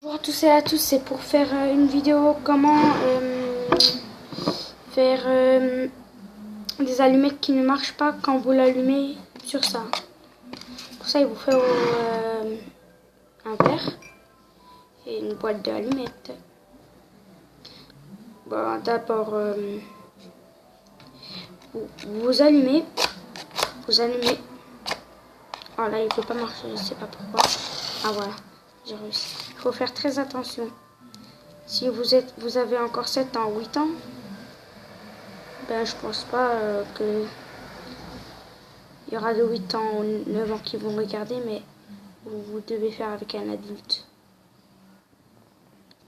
Bonjour à tous et à tous, c'est pour faire une vidéo comment faire des allumettes qui ne marchent pas quand vous l'allumez sur ça. Pour ça, il vous faut un verre et une boîte d'allumettes. Bon, d'abord, vous allumez. Oh là, il peut pas marcher, je sais pas pourquoi. Ah voilà, j'ai réussi. Il faut faire très attention. Si vous avez encore 7 ans, 8 ans, ben je pense pas que il y aura de 8 ans ou 9 ans qui vont regarder, mais vous devez faire avec un adulte.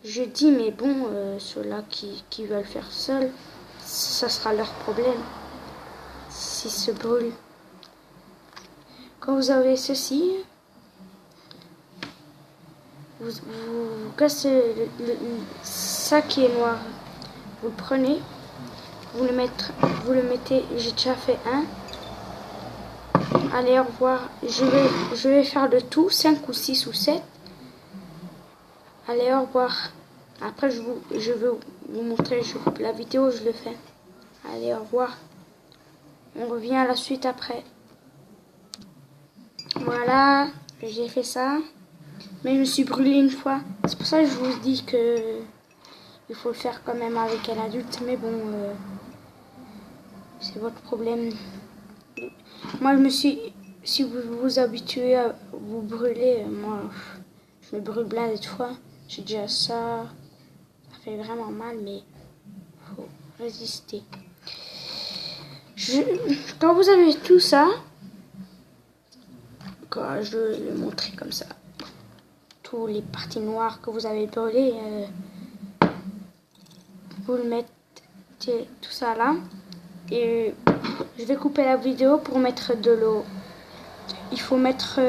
Je dis, mais bon, ceux-là qui veulent faire seuls, ça sera leur problème s'ils se brûlent. Quand vous avez ceci, vous cassez ça qui est noir. Vous le prenez, vous le mettez, j'ai déjà fait un. Allez, au revoir. Je vais faire le tout, 5 ou 6 ou 7. Allez, au revoir. Après, je veux vous montrer la vidéo, je le fais. Allez, au revoir. On revient à la suite après. Voilà, j'ai fait ça. Mais je me suis brûlée une fois. C'est pour ça que je vous dis que il faut le faire quand même avec un adulte. Mais bon, c'est votre problème. Moi, si vous vous habituez à vous brûler, moi, je me brûle plein de fois. J'ai déjà ça. Ça fait vraiment mal, mais faut résister. Quand vous avez tout ça, quand je vais le montrer comme ça, tous les parties noires que vous avez brûlées, vous le mettez tout ça là. Et je vais couper la vidéo pour mettre de l'eau. Il faut mettre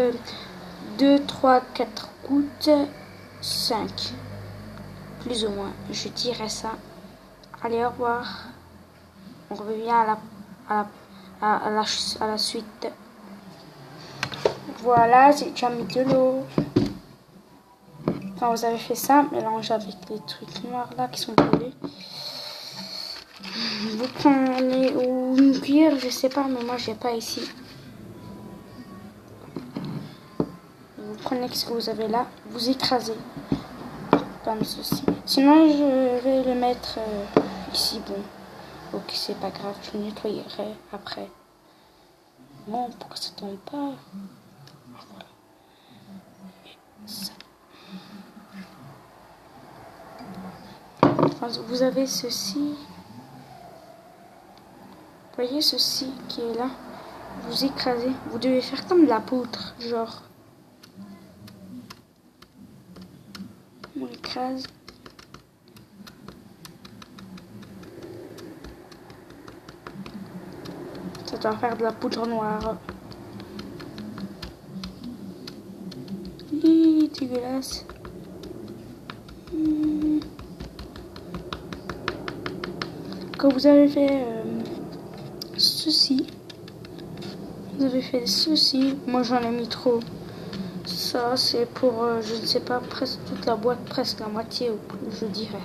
2, 3, 4 gouttes, 5. Plus ou moins, je dirais ça. Allez, au revoir. On revient à la suite. Voilà, j'ai déjà mis de l'eau. Quand vous avez fait ça, mélangez avec les trucs noirs là qui sont brûlés. Vous prenez ou une cuillère, je sais pas, mais moi j'ai pas ici. Vous prenez ce que vous avez là, vous écrasez comme ceci. Sinon, je vais le mettre ici. Bon, ok, c'est pas grave, je nettoyerai après. Bon, pourquoi ça tombe pas? Voilà. Ça. Vous avez ceci. Vous voyez ceci qui est là? Vous écrasez. Vous devez faire comme de la poudre, genre. On écrase. Ça doit faire de la poudre noire. Dégueulasse. Quand vous avez fait ceci, moi j'en ai mis trop. Ça c'est pour, je ne sais pas, presque toute la boîte, presque la moitié, ou plus, je dirais.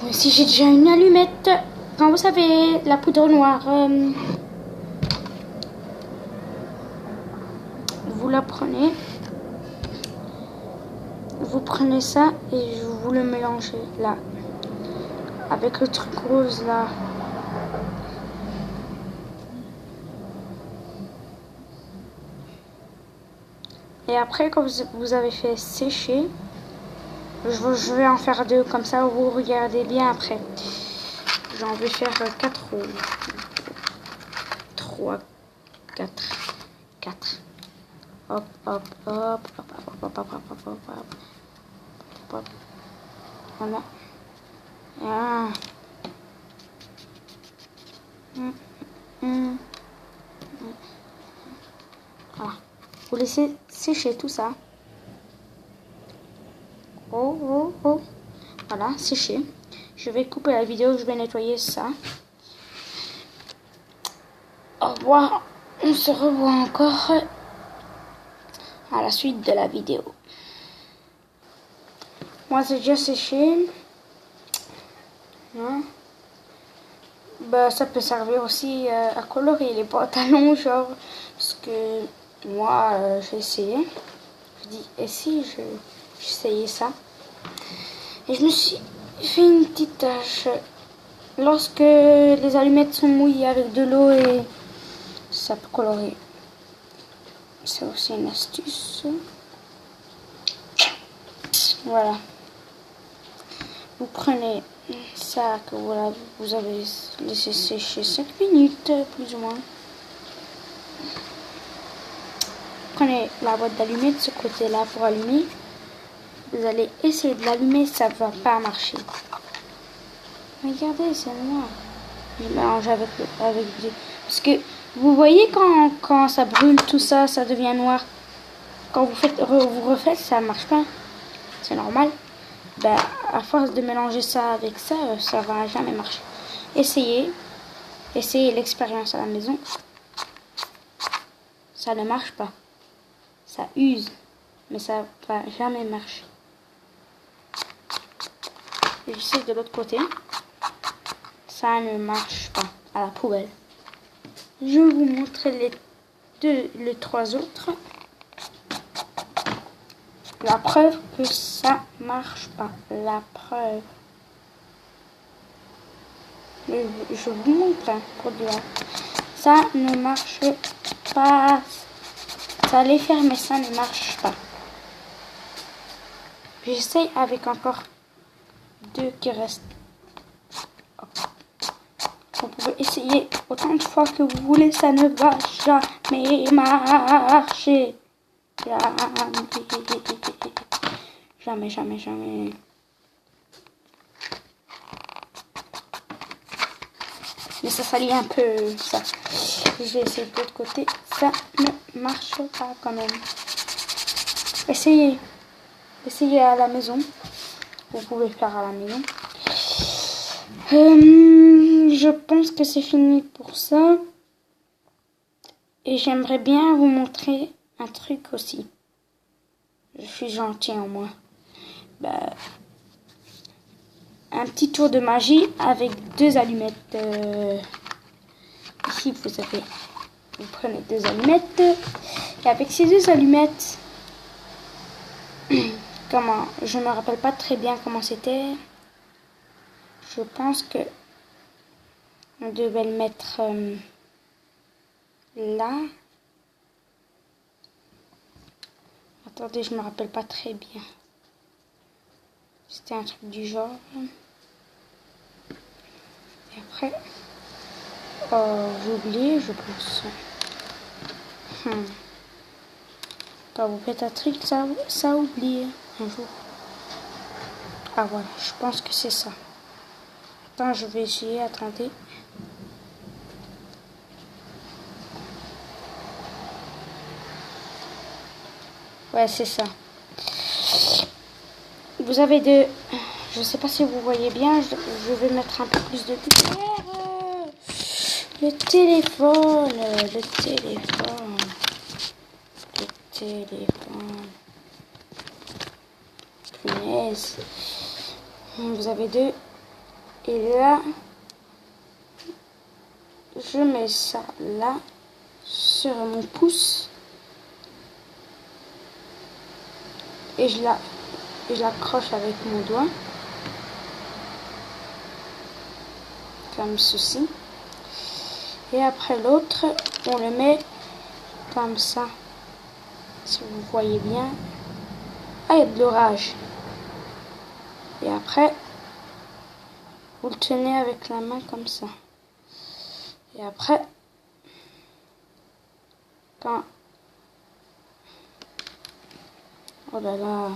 Bon, ici j'ai déjà une allumette. Quand vous avez la poudre noire, vous la prenez. Vous prenez ça et vous le mélangez là. Avec le truc rose là. Et après, quand vous avez fait sécher, je vais en faire 2, comme ça vous regardez bien après. J'en vais faire 4 ou 3, 4, 4. Hop, hop, hop, hop, hop, hop, hop, hop, hop, hop, hop, hop. Voilà. Ah. Voilà. Vous laissez sécher tout ça. Oh, oh, oh. Voilà, séché. Je vais couper la vidéo, je vais nettoyer ça. Au revoir. On se revoit encore à la suite de la vidéo. Moi, c'est déjà séché. Hein. Bah, ça peut servir aussi à colorer les pantalons, genre. Parce que moi, j'ai essayé. Je dis, et si j'essayais ça? Et je me suis fait une petite tache. Lorsque les allumettes sont mouillées avec de l'eau, et ça peut colorer. C'est aussi une astuce. Voilà. Vous prenez ça que vous avez laissé sécher 5 minutes, plus ou moins. Prenez la boîte d'allumettes, ce côté-là pour allumer. Vous allez essayer de l'allumer, ça ne va pas marcher. Regardez, c'est noir. Je mélange avec du... Parce que vous voyez quand ça brûle, tout ça, ça devient noir. Quand vous refaites, ça ne marche pas. C'est normal. Ben, à force de mélanger ça avec ça, ça va jamais marcher. Essayez l'expérience à la maison. Ça ne marche pas. Ça use, mais ça va jamais marcher. J'essaie de l'autre côté. Ça ne marche pas. À la poubelle. Je vais vous montrer les 3 autres. La preuve que ça marche pas. La preuve. Je vous montre pour dire. Ça ne marche pas. Ça allait faire, mais ça ne marche pas. J'essaye avec encore 2 qui restent. Vous pouvez essayer autant de fois que vous voulez, ça ne va jamais marcher. Jamais, jamais, jamais. Mais ça salit un peu ça. Je vais essayer de l'autre côté. Ça ne marche pas quand même. Essayez. Essayez à la maison. Vous pouvez le faire à la maison. Je pense que c'est fini pour ça. Et j'aimerais bien vous montrer un truc aussi. Je suis gentille en moi. Bah, un petit tour de magie avec 2 allumettes. Ici, vous prenez 2 allumettes. Et avec ces 2 allumettes, je me rappelle pas très bien comment c'était. Je pense que on devait le mettre là. Attendez, je me rappelle pas très bien. C'était un truc du genre. Et après, j'ai oublié, je pense. Quand vous faites un truc, ça oublie un jour. Ah voilà, je pense que c'est ça. Attends, je vais essayer, attendez. Ouais, c'est ça. Vous avez je sais pas si vous voyez bien, je vais mettre un peu plus de lumière. Le téléphone. Punaise. Vous avez 2. Et là, je mets ça là, sur mon pouce. Et je l'accroche avec mon doigt. Comme ceci. Et après l'autre, on le met comme ça. Si vous voyez bien. Ah, il y a de l'orage. Et après, vous le tenez avec la main comme ça. Et après, oh là là.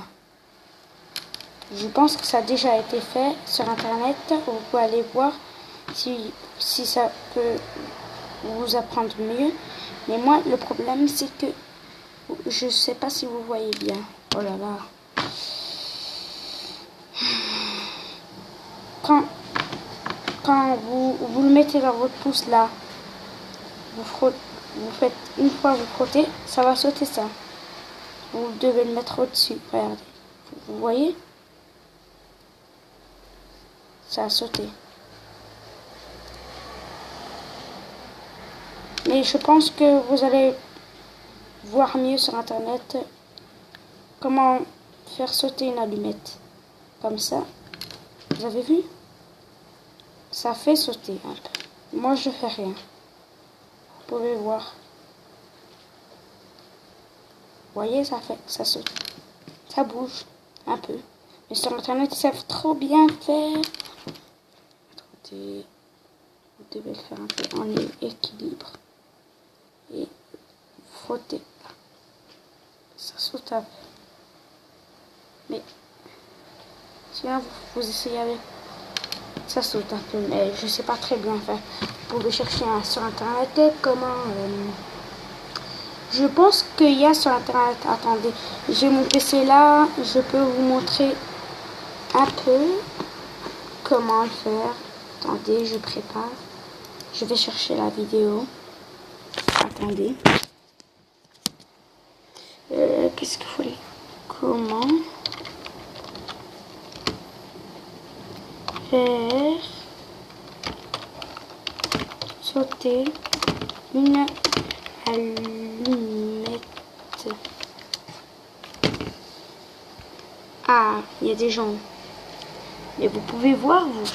Je pense que ça a déjà été fait sur internet. Vous pouvez aller voir si ça peut vous apprendre mieux. Mais moi, le problème, c'est que je sais pas si vous voyez bien. Oh là là. Quand vous le mettez dans votre pouce là, vous faites une fois, vous frottez, ça va sauter ça. Vous devez le mettre au-dessus. Regardez. Vous voyez? Ça a sauté. Mais je pense que vous allez voir mieux sur internet comment faire sauter une allumette. Comme ça. Vous avez vu? Ça fait sauter un peu. Moi je fais rien. Vous pouvez voir. Vous voyez, ça saute. Ça bouge un peu. Mais sur internet, ils savent trop bien faire. Attendez. Vous devez le faire un peu en équilibre. Et frotter. Ça saute un peu. Mais si vous essayez avec, ça saute un peu, mais je sais pas très bien faire. Vous pouvez chercher sur internet comment. Je pense qu'il y a sur internet. Attendez, j'ai mon PC là. Je peux vous montrer un peu comment le faire. Attendez, je prépare. Je vais chercher la vidéo. Attendez. Qu'est-ce qu'il faut? Comment faire sauter une allumette? Ah, il y a des gens. Mais vous pouvez voir, vous.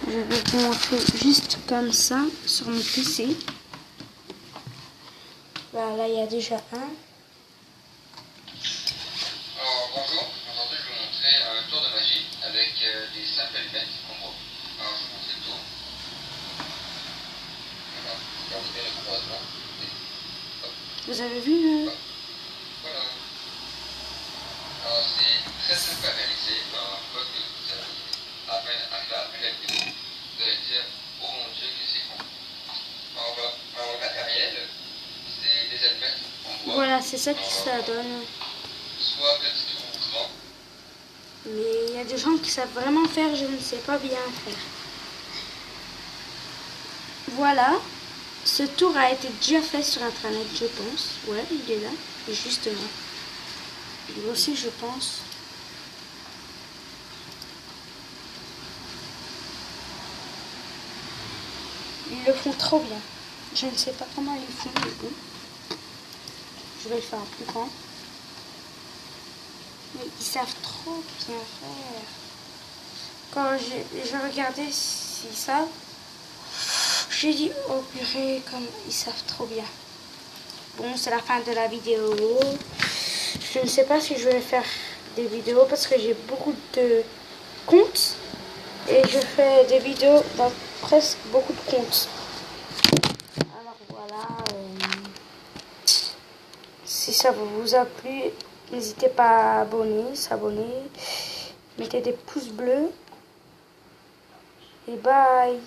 Je vais vous montrer juste comme ça sur mon PC. Voilà, il y a déjà un. Alors, bonjour, aujourd'hui je vais vous montrer un tour de magie avec des simples allumettes en bois. Alors je vous montre le tour. Voilà, regardez bien le croisement. Vous avez vu Voilà. Alors c'est très simple à réaliser. Alors, une fois que vous avez à peine arrivé à la vidéo, vous allez dire oh mon dieu que c'est con. Alors voilà, alors, le matériel, c'est des allumettes en bois. Voilà, c'est ça que ça donne. Soit petit ou grand. Mais il y a des gens qui savent vraiment faire, je ne sais pas bien faire. Voilà. Ce tour a été déjà fait sur internet, je pense. Ouais, il est là. Et justement. Lui aussi, je pense. Ils le font trop bien. Je ne sais pas comment ils font, mais bon. Je vais le faire plus grand. Mais ils savent trop bien faire. Quand j'ai regardé s'ils savent, j'ai dit, oh purée, comme ils savent trop bien. Bon, c'est la fin de la vidéo. Je ne sais pas si je vais faire des vidéos parce que j'ai beaucoup de comptes. Et je fais des vidéos dans presque beaucoup de comptes. Alors voilà. Si ça vous a plu, n'hésitez pas à s'abonner. Mettez des pouces bleus. Et bye.